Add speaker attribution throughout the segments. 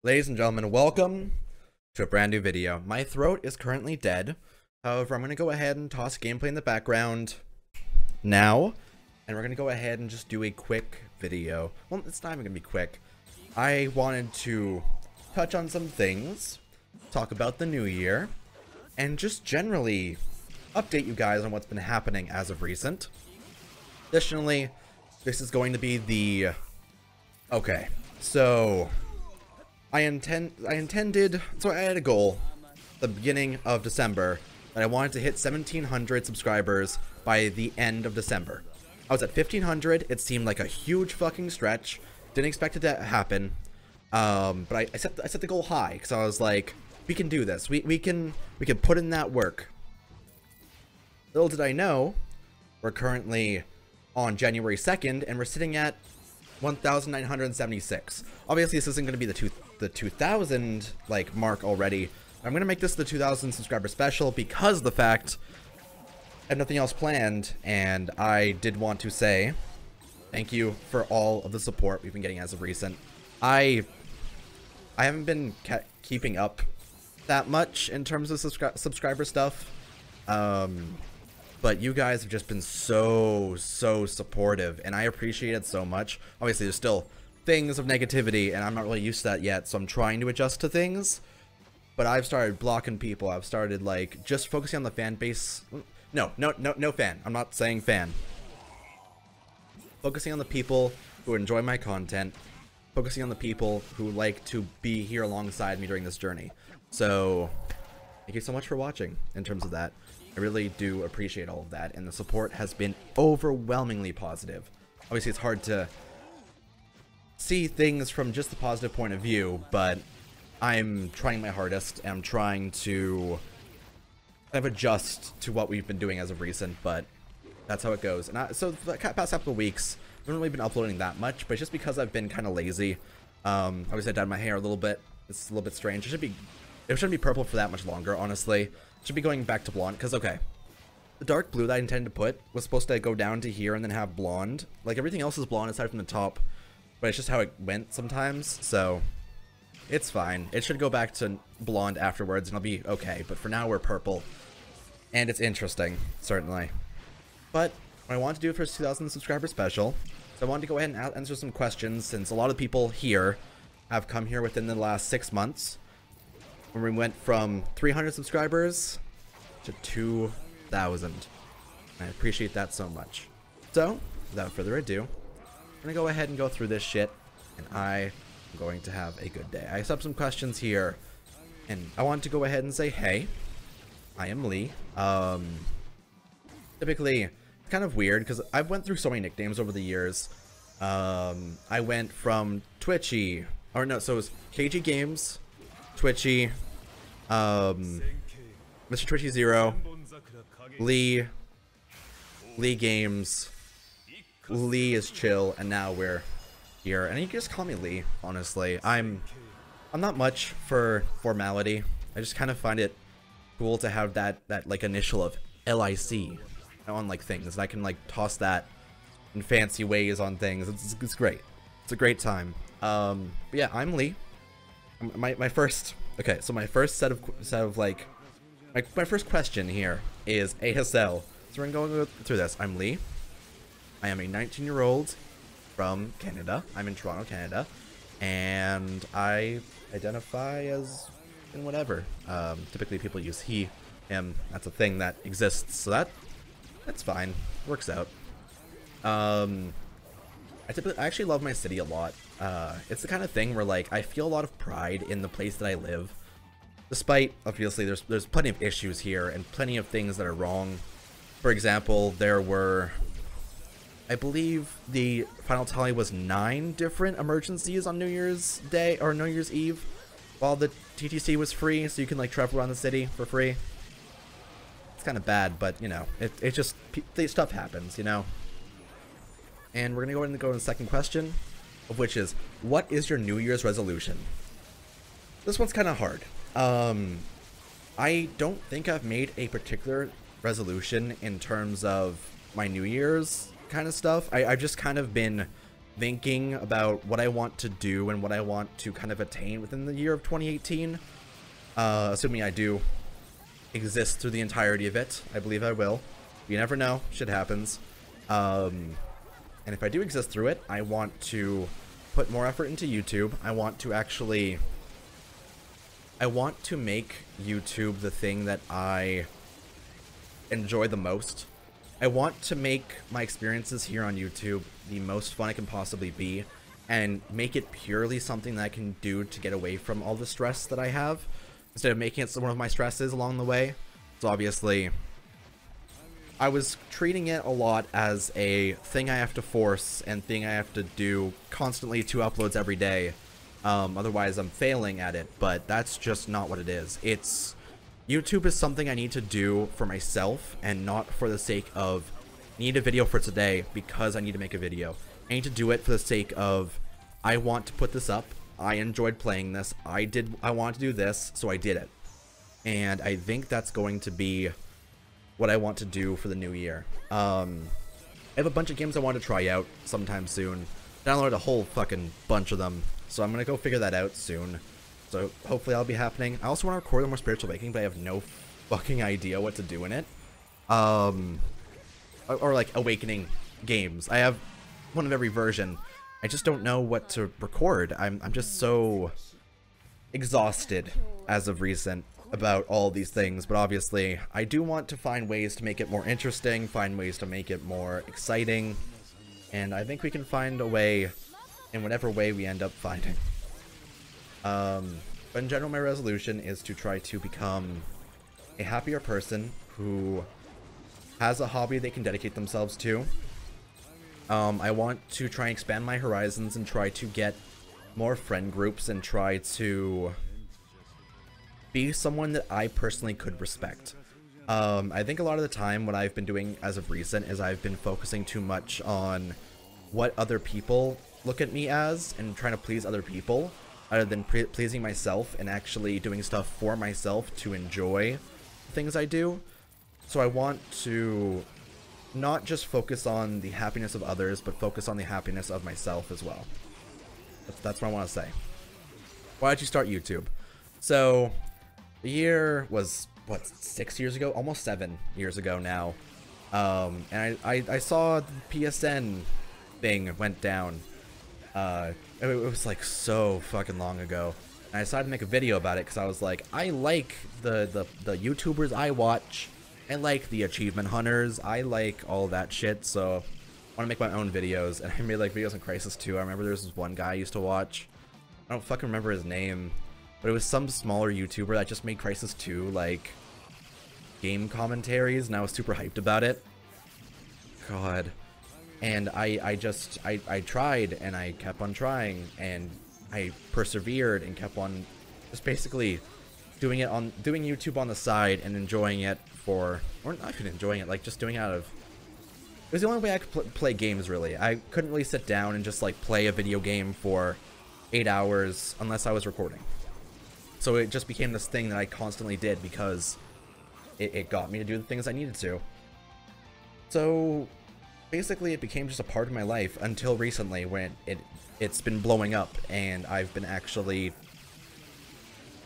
Speaker 1: Ladies and gentlemen, welcome to a brand new video. My throat is currently dead. However, I'm going to go ahead and toss gameplay in the background now. And we're going to go ahead and just do a quick video. Well, it's not even going to be quick. I wanted to touch on some things, talk about the new year, and just generally update you guys on what's been happening as of recent. Additionally, this is going to be the... Okay, so... I intended, so I had a goal at the beginning of December that I wanted to hit 1,700 subscribers by the end of December. I was at 1,500, it seemed like a huge fucking stretch, didn't expect it to happen, but I set the goal high, because I was like, we can do this, we can put in that work. Little did I know, we're currently on January 2nd, and we're sitting at 1,976. Obviously, this isn't going to be the 2,000 like mark already. I'm going to make this the 2,000 subscriber special because of the fact I have nothing else planned, and I did want to say thank you for all of the support we've been getting as of recent. I haven't been keeping up that much in terms of subscriber stuff, but you guys have just been so supportive, and I appreciate it so much. Obviously, there's still things of negativity, and I'm not really used to that yet, so I'm trying to adjust to things. But I've started blocking people. I've started, like, just focusing on the fan base. No fan. I'm not saying fan. Focusing on the people who enjoy my content. Focusing on the people who like to be here alongside me during this journey. So, thank you so much for watching in terms of that. I really do appreciate all of that, and the support has been overwhelmingly positive. Obviously, it's hard to see things from just the positive point of view, but I'm trying my hardest, and I'm trying to kind of adjust to what we've been doing as of recent, but that's how it goes. And so the past couple of weeks, I haven't really been uploading that much, but it's just because I've been kind of lazy. Obviously, I dyed my hair a little bit. It's a little bit strange. It shouldn't be purple for that much longer, honestly. It should be going back to blonde, because, okay, the dark blue that I intended to put was supposed to go down to here and then have blonde. Like, everything else is blonde aside from the top, but it's just how it went sometimes, so it's fine. It should go back to blonde afterwards, and I'll be okay, but for now, we're purple, and it's interesting, certainly. But what I wanted to do for this 2,000 subscriber special, so I wanted to go ahead and answer some questions, since a lot of people here have come here within the last 6 months, when we went from 300 subscribers to 2,000. I appreciate that so much. So, without further ado, I'm going to go ahead and go through this shit, and I am going to have a good day. I have some questions here, and I want to go ahead and say, hey, I am Lee. Typically, it's kind of weird, because I've went through so many nicknames over the years. I went from Twitchy, or no, so it was KG Games, Twitchy, Mr. Twitchy 0, Lee Games, Lee is chill, and now we're here. And you can just call me Lee, honestly. I'm not much for formality. I just kind of find it cool to have that like initial of LIC on like things. And I can like toss that in fancy ways on things. It's great. It's a great time. But yeah, I'm Lee. My first, okay, so my first set of like, my first question here is ASL. So we're going to go through this. I'm Lee. I am a 19-year-old from Canada. I'm in Toronto, Canada, and I identify as in whatever. Typically people use he, him. That's a thing that exists, so that's fine. Works out. I actually love my city a lot. It's the kind of thing where, like, I feel a lot of pride in the place that I live. Despite, obviously, there's plenty of issues here and plenty of things that are wrong. For example, there were, I believe the final tally was 9 different emergencies on New Year's Day, or New Year's Eve, while the TTC was free, so you can, like, travel around the city for free. It's kind of bad, but, you know, it just, stuff happens, you know? And we're going to go ahead and go to the second question, of which is, what is your New Year's resolution? This one's kind of hard. I don't think I've made a particular resolution in terms of my New Year's kind of stuff. I've just kind of been thinking about what I want to do and what I want to kind of attain within the year of 2018. Assuming I do exist through the entirety of it. I believe I will. You never know. Shit happens. And if I do exist through it, I want to put more effort into YouTube. I want to make YouTube the thing that I enjoy the most. I want to make my experiences here on YouTube the most fun it can possibly be, and make it purely something that I can do to get away from all the stress that I have, instead of making it one of my stresses along the way. So obviously, I was treating it a lot as a thing I have to force and thing I have to do constantly 2 uploads every day. Otherwise I'm failing at it, but that's just not what it is. YouTube is something I need to do for myself and not for the sake of need a video for today because I need to make a video. I need to do it for the sake of I want to put this up. I enjoyed playing this. I wanted to do this, so I did it. And I think that's going to be what I want to do for the new year. I have a bunch of games I want to try out sometime soon. Downloaded a whole fucking bunch of them, so I'm gonna go figure that out soon. So hopefully that'll be happening. I also want to record a more Spiritual Awakening, but I have no fucking idea what to do in it. Or like Awakening games. I have one of every version. I just don't know what to record. I'm just so exhausted as of recent about all these things, but obviously I do want to find ways to make it more interesting, find ways to make it more exciting, and I think we can find a way in whatever way we end up finding. But in general, my resolution is to try to become a happier person who has a hobby they can dedicate themselves to. I want to try and expand my horizons and try to get more friend groups and try to be someone that I personally could respect. I think a lot of the time what I've been doing as of recent is I've been focusing too much on what other people look at me as and trying to please other people other than pleasing myself and actually doing stuff for myself to enjoy the things I do. So I want to not just focus on the happiness of others, but focus on the happiness of myself as well. That's what I want to say. Why did you start YouTube? So the year was, what, 6 years ago? Almost 7 years ago now. And I saw the PSN thing went down. It was like so fucking long ago. And I decided to make a video about it because I was like, I like the YouTubers I watch. I like the achievement hunters. I like all that shit. So I want to make my own videos. And I made like videos on Crisis 2. I remember there was this one guy I used to watch. I don't fucking remember his name. But it was some smaller YouTuber that just made Crisis 2 like game commentaries. And I was super hyped about it. God. And I tried and I kept on trying and I persevered and kept on just basically doing YouTube on the side and enjoying it or not even enjoying it, like just doing it out of, it was the only way I could play games really. I couldn't really sit down and just like play a video game for 8 hours unless I was recording. So it just became this thing that I constantly did because it got me to do the things I needed to. So basically it became just a part of my life until recently when it's been blowing up and I've been actually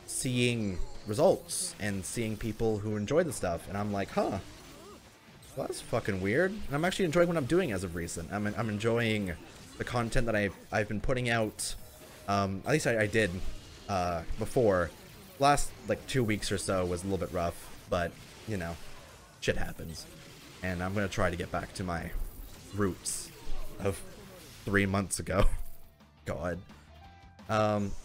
Speaker 1: seeing results and seeing people who enjoy the stuff, and I'm like, huh, well, that's fucking weird. And I'm actually enjoying what I'm doing as of recent. I'm enjoying the content that I've been putting out. At least I did before. Last like 2 weeks or so was a little bit rough, but you know, shit happens. And I'm gonna try to get back to my roots of 3 months ago. God.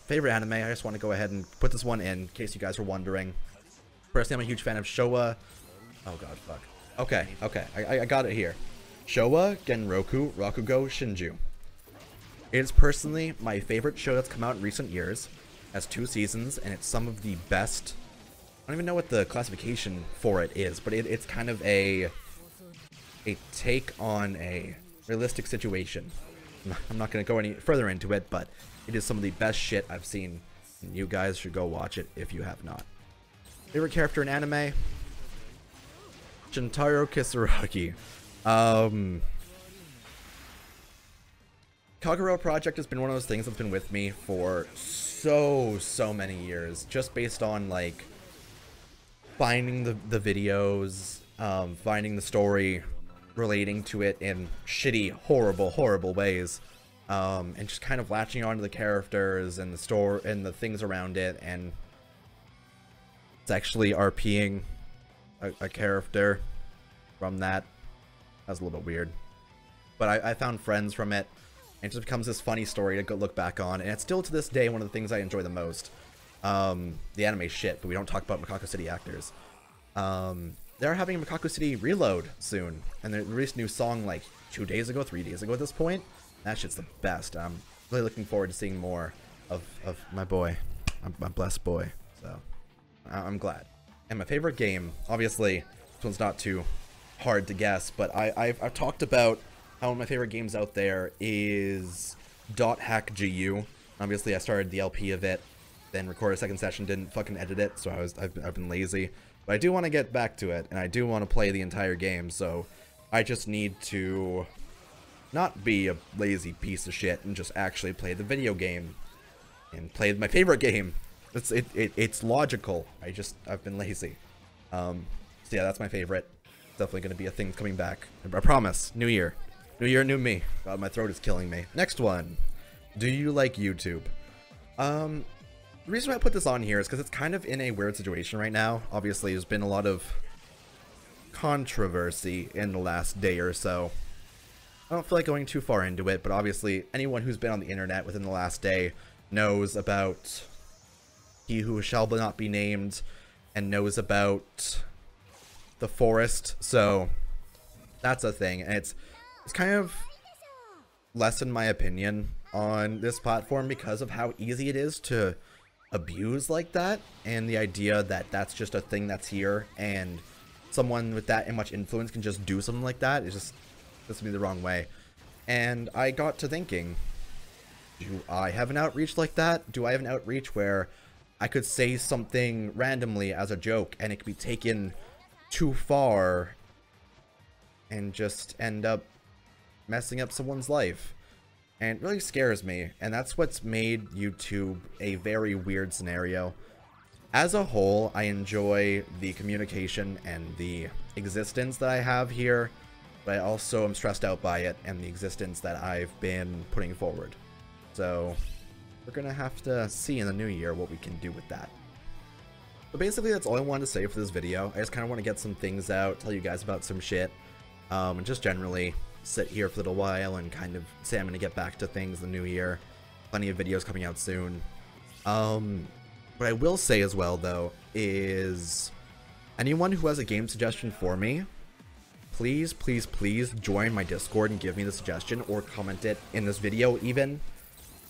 Speaker 1: Favorite anime, I just want to go ahead and put this one in case you guys were wondering. Personally, I'm a huge fan of Showa. Oh god, fuck. Okay, I got it here. Showa Genroku Rakugo Shinju. It is personally my favorite show that's come out in recent years. It has 2 seasons, and it's some of the best. I don't even know what the classification for it is, but it's kind of a take on a realistic situation. I'm not going to go any further into it, but it is some of the best shit I've seen, and you guys should go watch it if you have not. Favorite character in anime? Shintaro Kisaragi. Kind Kagero Project has been one of those things that's been with me for so many years, just based on like finding the videos, finding the story, relating to it in shitty, horrible ways, and just kind of latching onto the characters and the store and the things around it. And it's actually RPing a character from that. That was a little bit weird, but I found friends from it, and it just becomes this funny story to go look back on, and it's still to this day one of the things I enjoy the most. The anime shit, but we don't talk about Macaco City actors. They're having a Macaco City reload soon, and they released a new song like 3 days ago at this point. That shit's the best. I'm really looking forward to seeing more of my boy, my blessed boy. So I'm glad. And my favorite game, obviously, this one's not too hard to guess, but I've talked about how one of my favorite games out there is .hack GU. Obviously, I started the LP of it, then recorded a second session, didn't fucking edit it, so I've been lazy. But I do want to get back to it, and I do want to play the entire game, so I just need to not be a lazy piece of shit and just actually play the video game and play my favorite game. It's logical. I've been lazy. So yeah, that's my favorite. Definitely going to be a thing coming back. I promise. New year, new me. God, my throat is killing me. Next one. Do you like YouTube? The reason why I put this on here is because it's kind of in a weird situation right now. Obviously, there's been a lot of controversy in the last day or so. I don't feel like going too far into it, but obviously, anyone who's been on the internet within the last day knows about He Who Shall Not Be Named and knows about the forest. So that's a thing, and it's kind of lessened my opinion on this platform because of how easy it is to abuse like that, and the idea that that's just a thing that's here and someone with that much influence can just do something like that is just puts me the wrong way. And I got to thinking, do I have an outreach like that? Do I have an outreach where I could say something randomly as a joke and it could be taken too far and just end up messing up someone's life? And it really scares me, and that's what's made YouTube a very weird scenario. As a whole, I enjoy the communication and the existence that I have here, but I also am stressed out by it and the existence that I've been putting forward. So we're gonna have to see in the new year what we can do with that. So basically that's all I wanted to say for this video. I just kind of want to get some things out, tell you guys about some shit, and just generally sit here for a little while and kind of say I'm going to get back to things in the new year. Plenty of videos coming out soon. What I will say as well, though, is anyone who has a game suggestion for me, please join my Discord and give me the suggestion or comment it in this video even.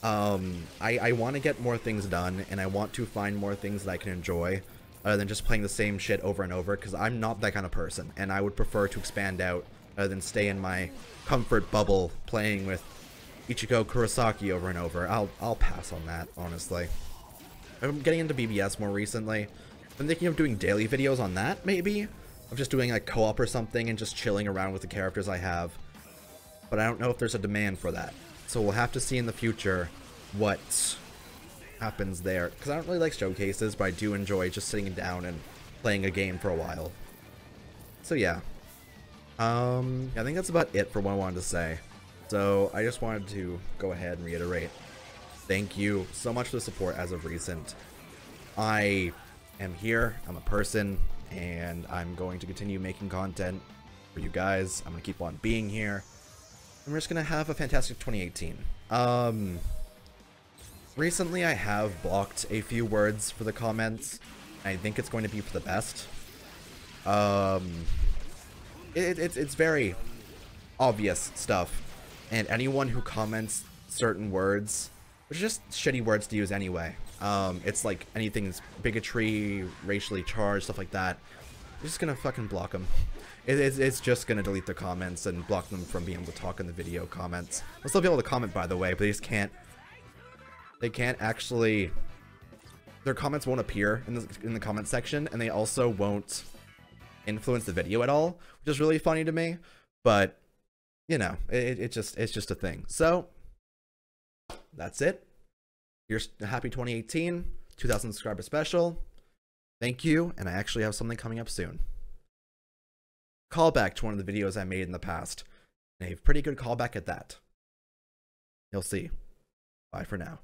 Speaker 1: I want to get more things done, and I want to find more things that I can enjoy other than just playing the same shit over and over, because I'm not that kind of person, and I would prefer to expand out rather than stay in my comfort bubble playing with Ichigo Kurosaki over and over. I'll pass on that, honestly. I'm getting into BBS more recently. I'm thinking of doing daily videos on that, maybe? Of just doing like co-op or something and just chilling around with the characters I have. But I don't know if there's a demand for that. So we'll have to see in the future what happens there. Because I don't really like showcases, but I do enjoy just sitting down and playing a game for a while. So yeah. I think that's about it for what I wanted to say. So I just wanted to go ahead and reiterate. Thank you so much for the support as of recent. I am here, I'm a person, and I'm going to continue making content for you guys. I'm going to keep on being here. And we're just going to have a fantastic 2018. Recently I have blocked a few words for the comments. I think it's going to be for the best. It's very obvious stuff, and anyone who comments certain words, which are just shitty words to use anyway, it's like anything's bigotry, racially charged, stuff like that, you're just gonna fucking block them. It's just gonna delete the comments and block them from being able to talk in the video comments. They'll still be able to comment, by the way, but they just can't. They can't actually. Their comments won't appear in the comment section, and they also won't influence the video at all, which is really funny to me. But you know, it's just a thing. So that's it. Here's a happy 2018, 2,000 subscriber special. Thank you, and I actually have something coming up soon. Callback to one of the videos I made in the past. And a pretty good callback at that. You'll see. Bye for now.